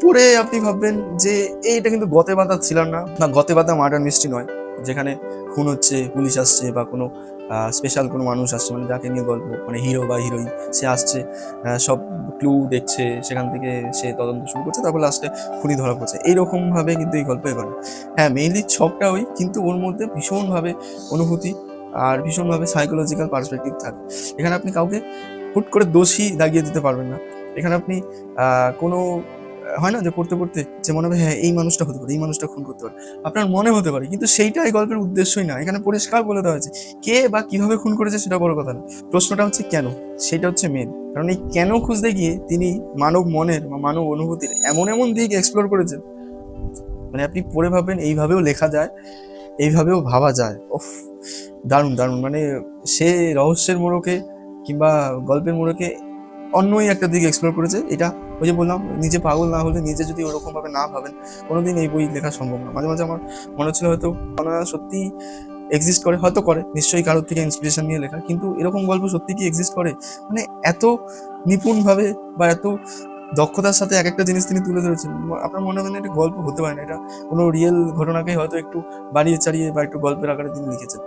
পড়ে আপনি ভাববেন যে এটা কিন্তু গতে বাঁধা থ্রিলার না, না গতে বাঁধা মার্ডার মিস্ট্রি নয়, যেখানে খুন হচ্ছে, পুলিশ আসছে বা কোনো স্পেশাল কোনো মানুষ আসছে, মানে যাকে নিয়ে গল্প, মানে হিরো বা হিরোইন সে আসছে, সব ক্লু দেখছে, সেখান থেকে সে তদন্ত শুরু করছে, তারপর লাস্টে খুনি ধরা পড়ছে, এইরকমভাবে কিন্তু এই গল্প এগোয়। হ্যাঁ, মেইনলি ছকটা ওই, কিন্তু ওর মধ্যে ভীষণভাবে অনুভূতি আর ভীষণভাবে সাইকোলজিক্যাল পার্সপেক্টিভ থাকে। এখানে আপনি কাউকে হুট করে দোষী দাগিয়ে দিতে পারবেন না। এখানে আপনি কোনো হয় না যে পড়তে পড়তে যে মনে হবে হ্যাঁ এই মানুষটা হতে পারে, এই মানুষটা খুন করতে পারে, আপনার মনে হতে পারে, কিন্তু সেইটা এই গল্পের উদ্দেশ্যই না। এখানে পরিষ্কার বলে দেওয়া হয়েছে কে বা কিভাবে খুন করেছে সেটা বড় কথা না, প্রশ্নটা হচ্ছে কেন, সেটা হচ্ছে মেন। কারণ এই কেন খুঁজতে গিয়ে তিনি মানব মনের বা মানব অনুভূতির এমন এমন দিক এক্সপ্লোর করেছেন, মানে আপনি পড়ে ভাববেন এইভাবেও লেখা যায়, এইভাবেও ভাবা যায়। ওফ, দারুণ দারুণ, মানে সে রহস্যের মোড়কে কিংবা গল্পের মোড়কে অন্যই একটা দিক এক্সপ্লোর করেছে। এটা ওই যে বললাম, নিজে পাগল না হলে, নিজে যদি ওরকম ভাবে না ভাবেন, কোনোদিন এই বই লেখা সম্ভব না। মাঝে মাঝে আমার মনে হচ্ছিল হয়তো ওনারা সত্যি এক্সিস্ট করে, হয়তো করে, নিশ্চয়ই কারোর থেকে ইন্সপিরেশন নিয়ে লেখা, কিন্তু এরকম গল্প সত্যি কি এক্সিস্ট করে? মানে এত নিপুণভাবে বা এত দক্ষতার সাথে এক একটা জিনিস তিনি তুলে ধরেছেন, আপনার মনে হয় না এটা গল্প হতে পারে না, এটা কোনো রিয়েল ঘটনাকে হয়তো একটু বাড়িয়ে চাড়িয়ে বা একটু গল্পের আকারে তিনি লিখেছেন।